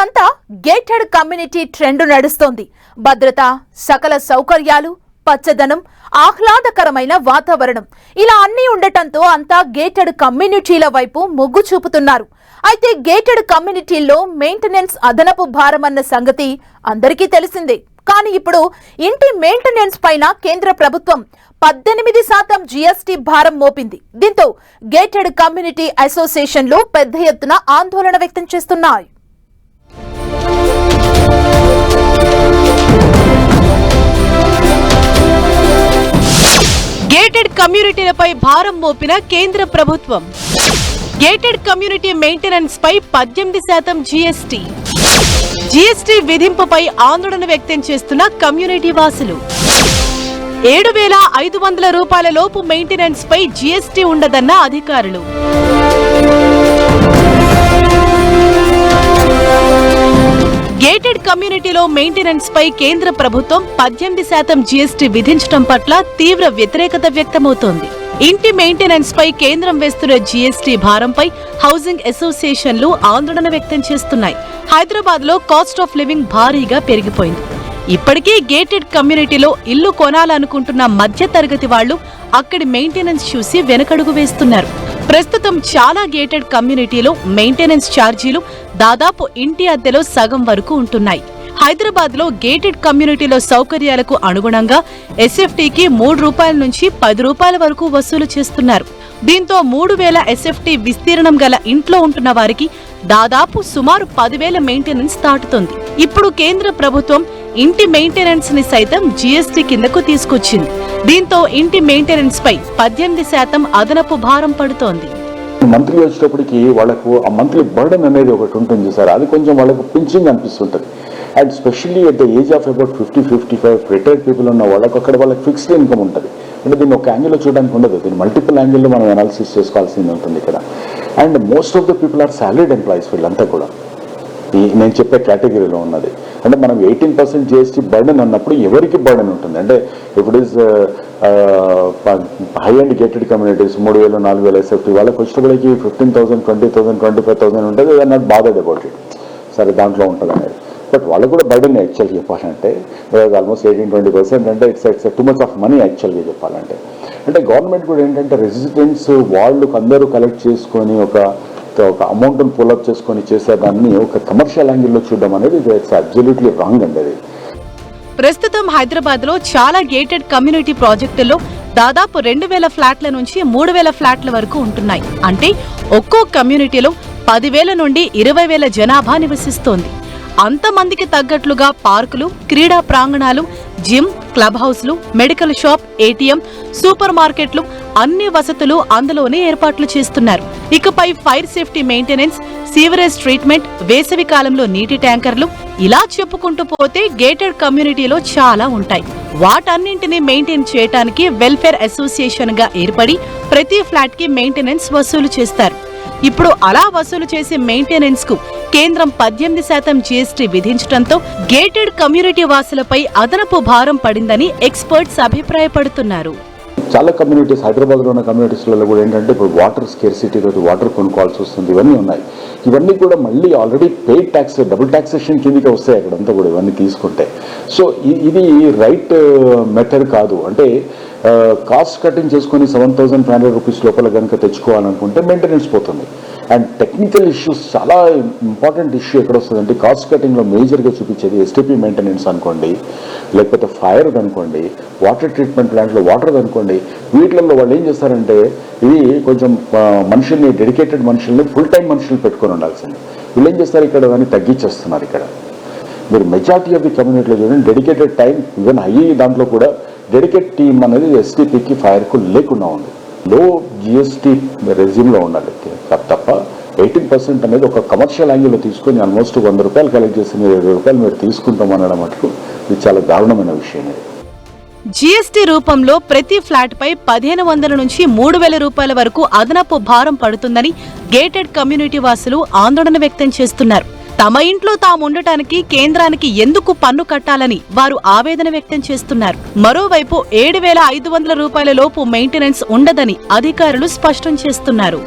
ఇప్పుడంతా gated community trend నడుస్తోంది. భద్రత, సకల సౌకర్యాలు, పచ్చదనం, ఆహ్లాదకరమైన వాతావరణం ఇలా అన్నీ ఉండటంతో అంతా గేటెడ్ కమ్యూనిటీల వైపు మొగ్గు చూపుతున్నారు. అయితే గేటెడ్ కమ్యూనిటీల్లో మెయింటెనెన్స్ అదనపు భారమన్న సంగతి అందరికీ తెలిసిందే. కానీ ఇప్పుడు ఇంటి మెయింటెనెన్స్ పైన కేంద్ర ప్రభుత్వం 18% జీఎస్టీ భారం మోపింది. దీంతో గేటెడ్ కమ్యూనిటీ అసోసియేషన్లు పెద్ద ఎత్తున ఆందోళన వ్యక్తం చేస్తున్నాయి. గేటెడ్ కమ్యూనిటీలపై భారం మోపిన కేంద్ర ప్రభుత్వం. గేటెడ్ కమ్యూనిటీ మెయింటెనెన్స్ పై 18% జీఎస్టీ విధింపుపై ఆందోళన వ్యక్తం చేస్తున్న కమ్యూనిటీ వాసులు. 7,500 రూపాయల లోపు మెయింటెనెన్స్ పై జీఎస్టీ ఉండదన్న అధికారులు. గేటెడ్ కమ్యూనిటీలో మెయింటెనెన్స్ పై కేంద్ర ప్రభుత్వం 18% జీఎస్టీ విధించడం పట్ల తీవ్ర వ్యతిరేకత వ్యక్తమవుతోంది. ఇంటి మెయింటెనెన్స్ పై కేంద్రం వేస్తున్న జీఎస్టీ భారంపై హౌసింగ్ అసోసియేషన్లు ఆందోళన వ్యక్తం చేస్తున్నాయి. హైదరాబాద్ లో కాస్ట్ ఆఫ్ లివింగ్ భారీగా పెరిగిపోయింది. ఇప్పటికే గేటెడ్ కమ్యూనిటీలో ఇల్లు కొనాలనుకుంటున్న మధ్య తరగతి వాళ్లు అక్కడి మెయింటెనెన్స్ చూసి వెనకడుగు వేస్తున్నారు. ప్రస్తుతం చాలా గేటెడ్ కమ్యూనిటీలో మెయింటెనెన్స్ ఛార్జీలు దాదాపు ఇంటి అద్దెలో సగం వరకు ఉంటున్నాయి. హైదరాబాద్ లో గేటెడ్ కమ్యూనిటీలో సౌకర్యాలకు అనుగుణంగా ఎస్ఎఫ్టీకి 3 రూపాయల నుంచి 10 రూపాయల వరకు వసూలు చేస్తున్నారు. దీంతో 3,000 ఎస్ఎఫ్టీ విస్తీర్ణం గల ఇంట్లో ఉంటున్న వారికి దాదాపు సుమారు 10,000 మెయింటెనెన్స్ దాటుతుంది. ఇప్పుడు కేంద్ర ప్రభుత్వం ఇంటి మెయింటెనెన్స్ ని సైతం జీఎస్టీ కిందకు తీసుకొచ్చింది. దీంతో ఇంటి మెయింటెనెన్స్ పై 18% అదనపు భారం పడుతోంది. మంత్లీ వచ్చేటప్పటికి వాళ్ళకు ఆ మంత్లీ బర్డన్ అనేది ఒకటి ఉంటుంది సార్, అది కొంచెం వాళ్ళకు పించింగ్ అనిపిస్తుంటుంది. And specially at the age of about 50-55 retired people ఉన్న వాళ్ళకు అక్కడ వాళ్ళకి ఫిక్స్డ్ ఇన్కమ్ ఉంటుంది. అంటే దీన్ని ఒక యాంగిల్లో చూడడానికి ఉండదు, దీన్ని మల్టిపుల్ యాంగిల్లో మనం అనాలిసిస్ చేసుకోవాల్సింది ఉంటుంది ఇక్కడ. And most of the people are salaried employees, వీళ్ళంతా కూడా నేను చెప్పే కేటగిరీలో ఉన్నది. అంటే మనం 18% జీఎస్టీ బర్డన్ అన్నప్పుడు ఎవరికి బర్డన్ ఉంటుంది అంటే ఇప్పుడు is high and gated communities 3,000, 4,000 SFT వాళ్ళకి వచ్చేటప్పటికి 15,000, 20,000, 25,000 ఉంటుంది. అది నాట్ బాదర్డ్ అబౌట్ ఇట్, సరే దాంట్లో ఉంటుంది అనేది. బట్ వాళ్ళకు కూడా బర్డన్ యాక్చువల్గా చెప్పాలంటే ఆల్మోస్ట్ 18-20% అంటే it's too much of money యాక్చువల్గా చెప్పాలంటే. అంటే గవర్నమెంట్ కూడా ఏంటంటే రెసిడెంట్స్ వాళ్ళు అందరూ కలెక్ట్ చేసుకొని ఒక అమౌంట్ని పుల్అప్ చేసుకొని చేసేదాన్ని ఒక కమర్షియల్ యాంగిల్లో చూడడం అనేది ఇట్స్ అబ్సల్యూట్లీ రాంగ్ అండి. అది ప్రస్తుతం హైదరాబాద్ లో చాలా గేటెడ్ కమ్యూనిటీ ప్రాజెక్టుల్లో దాదాపు 2,000 ఫ్లాట్ల నుంచి 3,000 ఫ్లాట్ల వరకు ఉంటున్నాయి. అంటే ఒక్కో కమ్యూనిటీలో 10,000 నుండి 20,000 జనాభా నివసిస్తోంది. అంతమందికి తగ్గట్లుగా పార్కులు, క్రీడా ప్రాంగణాలు, జిమ్, క్లబ్ హౌస్లు, మెడికల్ షాప్, ఏటీఎం, సూపర్ మార్కెట్లు అన్ని వసతులు అందులోనే ఏర్పాట్లు చేస్తున్నారు. ఇకపై fire safety maintenance, sewerage treatment, వేసవి కాలంలో నీటి ట్యాంకర్లు ఇలా చెప్పుకుంటూ పోతే గేటెడ్ కమ్యూనిటీలో చాలా ఉంటాయి. వాటన్నింటినీ మెయింటైన్ చేయడానికి వెల్ఫేర్ అసోసియేషన్ గా ఏర్పడి ప్రతి ఫ్లాట్ కి మెయింటెనెన్స్ వసూలు చేస్తారు. ఇప్పుడు అలా వసూలు చేసే మెయింటెనెన్స్ కు కేంద్రం 18% జీఎస్టీ విధించడంతో గేటెడ్ కమ్యూనిటీ వాసులపై అదనపు భారం పడిందని ఎక్స్పర్ట్స్ అభిప్రాయపడుతున్నారు. చాలా కమ్యూనిటీస్ హైదరాబాద్లో ఉన్న కమ్యూనిటీస్లలో కూడా ఏంటంటే ఇప్పుడు వాటర్ స్కేర్సిటీ తోటి వాటర్ కొనుక్కోవాల్సి వస్తుంది. ఇవన్నీ ఉన్నాయి. ఇవన్నీ కూడా మళ్ళీ already paid tax, double taxation కిందకి వస్తాయి అక్కడంతా కూడా ఇవన్నీ తీసుకుంటే. సో ఇది రైట్ మెథడ్ కాదు. అంటే కాస్ట్ కటింగ్ చేసుకొని 7,500 రూపీస్ లోపల కనుక తెచ్చుకోవాలనుకుంటే మెయింటెనెన్స్ పోతుంది. అండ్ టెక్నికల్ ఇష్యూస్ చాలా ఇంపార్టెంట్ ఇష్యూ ఎక్కడ వస్తుందంటే కాస్ట్ కటింగ్లో మేజర్గా చూపించేది ఎస్టీపీ మెయింటెనెన్స్ అనుకోండి, లేకపోతే ఫైర్ అనుకోండి, వాటర్ ట్రీట్మెంట్ ప్లాంట్లో వాటర్ అనుకోండి. వీటిల్లో వాళ్ళు ఏం చేస్తారంటే ఇది కొంచెం మనుషుల్ని, డెడికేటెడ్ మనుషుల్ని, ఫుల్ టైం మనుషులు పెట్టుకొని ఉండాల్సింది. వీళ్ళు ఏం చేస్తారు ఇక్కడ దాన్ని తగ్గించేస్తున్నారు. ఇక్కడ మీరు మెజారిటీ ఆఫ్ ది కమ్యూనిటీలో చూడండి డెడికేటెడ్ టైం, ఈవెన్ అయ్యి దాంట్లో కూడా డెడికేట్ టీమ్ అనేది ఎస్టీపీకి ఫైర్కు లేకుండా ఉంది. లో జిఎస్టీ రెజ్యూమ్లో ఉండాలి తప్ప 18% అనేది ఒక కమర్షియల్ యాంగిల్లో తీసుకొని ఆల్మోస్ట్ 100 రూపాయలు కలెక్ట్ చేసి 20 రూపాయలు మీరు తీసుకుంటాం అనడం మటుకు ఇది చాలా దారుణమైన విషయం. జీఎస్టీ రూపంలో ప్రతి ఫ్లాట్ పై 1,500 నుంచి 3,000 రూపాయల వరకు అదనపు భారం పడుతుందని గేటెడ్ కమ్యూనిటీ వాసులు ఆందోళన వ్యక్తం చేస్తున్నారు. తమ ఇంట్లో తాముండటానికి కేంద్రానికి ఎందుకు పన్ను కట్టాలని వారు ఆవేదన వ్యక్తం చేస్తున్నారు. మరోవైపు 7,500 రూపాయల లోపు మెయింటెనెన్స్ ఉండదని అధికారులు స్పష్టం చేస్తున్నారు.